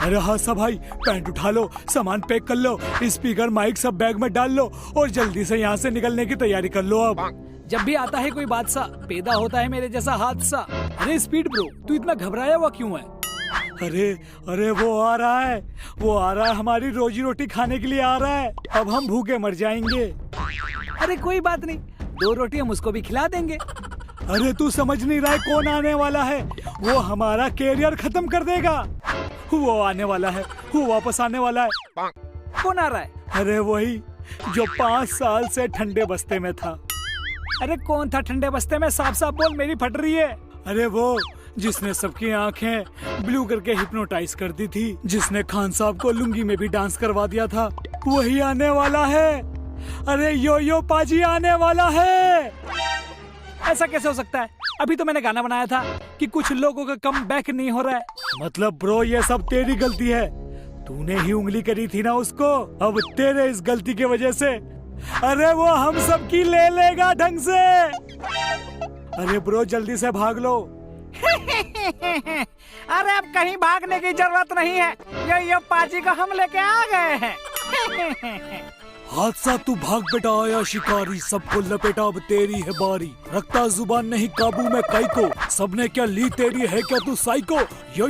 अरे हाँ सब भाई, पैंट उठा लो, सामान पैक कर लो, स्पीकर माइक सब बैग में डाल लो और जल्दी से यहाँ से निकलने की तैयारी कर लो। अब जब भी आता है कोई बादशाह, पैदा होता है मेरे जैसा हादसा। अरे स्पीड ब्रो, तू इतना घबराया हुआ क्यों है? अरे अरे वो आ रहा है, हमारी रोजी रोटी खाने के लिए आ रहा है। अब हम भूखे मर जाएंगे। अरे कोई बात नहीं, 2 रोटी हम उसको भी खिला देंगे। अरे तू समझ नहीं रहा है कौन आने वाला है? वो हमारा कैरियर खत्म कर देगा। वो आने वाला है, वो वापस आने वाला है। कौन आ रहा है? अरे वही जो 5 साल से ठंडे बस्ते में था। अरे कौन था ठंडे बस्ते में? साफ साफ बोल, मेरी फट रही है। अरे वो जिसने सबकी आंखें ब्लू करके हिप्नोटाइज कर दी थी, जिसने खान साहब को लुंगी में भी डांस करवा दिया था, वही आने वाला है। अरे यो पाजी आने वाला है। ऐसा कैसे हो सकता है? अभी तो मैंने गाना बनाया था कि कुछ लोगों का कम बैक नहीं हो रहा है। मतलब ब्रो ये सब तेरी गलती है, तूने ही उंगली करी थी ना उसको। अब तेरे इस गलती की वजह से अरे वो हम सब की ले लेगा ढंग से। अरे ब्रो जल्दी से भाग लो। अरे अब कहीं भागने की जरूरत नहीं है, यो पाजी को हम लेके आ गए हैं। हादसा तू भाग बेटा आया शिकारी, सबको लपेटा अब तेरी है बारी। रखता जुबान नहीं काबू में कई को, सबने क्या ली तेरी है क्या तू psycho. Yo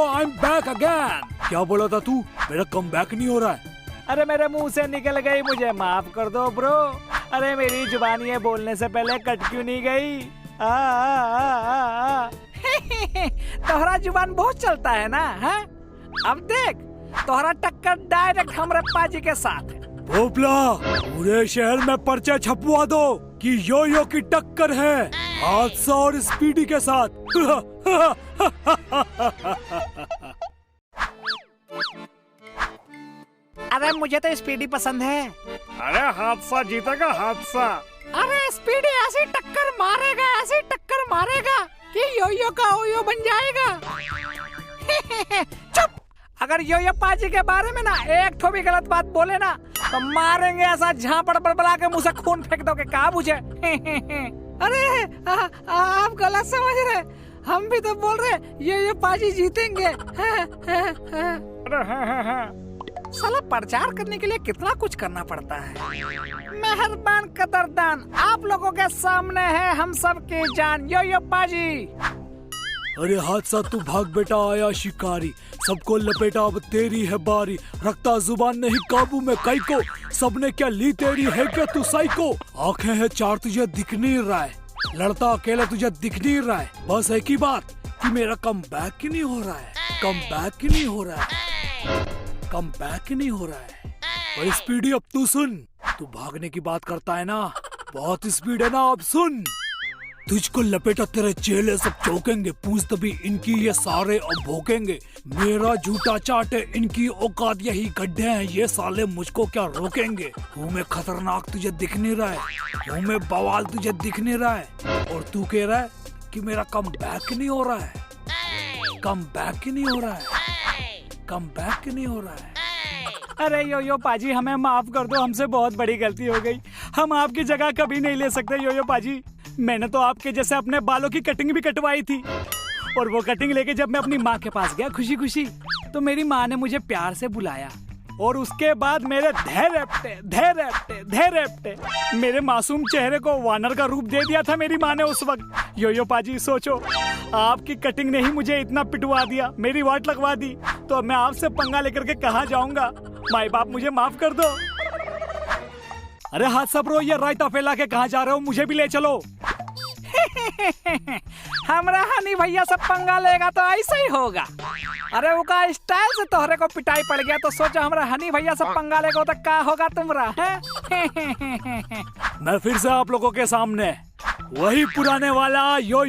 I am back again. क्या बोला था तू? मेरा कम बैक नहीं हो रहा है। अरे मेरे मुंह से निकल गई, मुझे माफ कर दो ब्रो। अरे मेरी जुबान ये बोलने से पहले कट क्यों नहीं गई? तोहरा जुबान बहुत चलता है ना, है? अब देख, तोहरा टक्कर डायरेक्ट हमरे पाजी के साथ है। भोपला, पूरे शहर में पर्चे छपवा दो कि यो की टक्कर है हादसा और स्पीडी के साथ। अरे मुझे तो स्पीडी पसंद है। अरे हादसा जीतेगा हादसा। अरे स्पीडी ऐसी टक्कर मारेगा कि यो का ओयो बन जाएगा। चुप! अगर यो पाजी के बारे में ना एक ठो भी गलत बात बोले ना तो मारेंगे ऐसा झापड़ बड़बड़ा के मुंह से खून फेंक दोगे। कहा मुझे? अरे आप गलत समझ रहे, हम भी तो बोल रहे यो पाजी जीतेंगे। साला प्रचार करने के लिए कितना कुछ करना पड़ता है। मेहरबान कदरदान, आप लोगों के सामने है हम सब की जान, यो पाजी। अरे हादसा तू भाग बेटा आया शिकारी, सबको लपेटा अब तेरी है बारी। रखता जुबान नहीं काबू में कई को, सबने क्या ली तेरी है क्या तू साइको। आंखें है 4 तुझे दिख नहीं रहा है, लड़ता अकेला तुझे दिख नहीं रहा है। बस एक ही बात कि मेरा कम बैक ही नहीं हो रहा है, कम बैक ही नहीं हो रहा है, कम बैक ही नहीं हो रहा है। और स्पीडी अब तू सुन, तू भागने की बात करता है ना, बहुत स्पीड है ना। अब सुन, तुझको लपेटा तेरे चेले सब चौकेंगे, पूछ तभी इनकी ये सारे अब भोकेंगे। मेरा जूता चाटे इनकी औकात, यही गड्ढे हैं ये साले मुझको क्या रोकेंगे। हूँ मैं खतरनाक तुझे दिख नहीं रहा है, हूँ मैं बवाल तुझे दिख नहीं रहा है, और तू कह रहा है कि मेरा कम बैक नहीं हो रहा है, कम बैक ही नहीं हो रहा है, कम बैक ही नहीं हो रहा है। अरे यो पाजी, हमें माफ कर दो, हमसे बहुत बड़ी गलती हो गई। हम आपकी जगह कभी नहीं ले सकते यो पाजी। मैंने तो आपके जैसे अपने बालों की कटिंग भी कटवाई थी, और वो कटिंग लेके जब मैं अपनी माँ के पास गया खुशी खुशी, तो मेरी माँ ने मुझे प्यार से बुलाया, और उसके बाद मेरे धैर्य मेरे मासूम चेहरे को वानर का रूप दे दिया था मेरी माँ ने उस वक्त। यो पाजी सोचो, आपकी कटिंग ने ही मुझे इतना पिटवा दिया, मेरी वाट लगवा दी, तो अब मैं आपसे पंगा लेकर के कहाँ जाऊंगा? माई बाप मुझे माफ कर दो। अरे हादसा ब्रो, ये रायता फैला के कहाँ जा रहे हो? मुझे भी ले चलो। हमरा हनी भैया से पंगा लेगा तो ऐसा ही होगा। अरे वो का स्टाइल से तोहरे को पिटाई पड़ गया, तो सोचो हमरा हनी भैया से पंगा लेगा तो क्या होगा तुमरा? मैं फिर से आप लोगों के सामने वही पुराने वाला यो।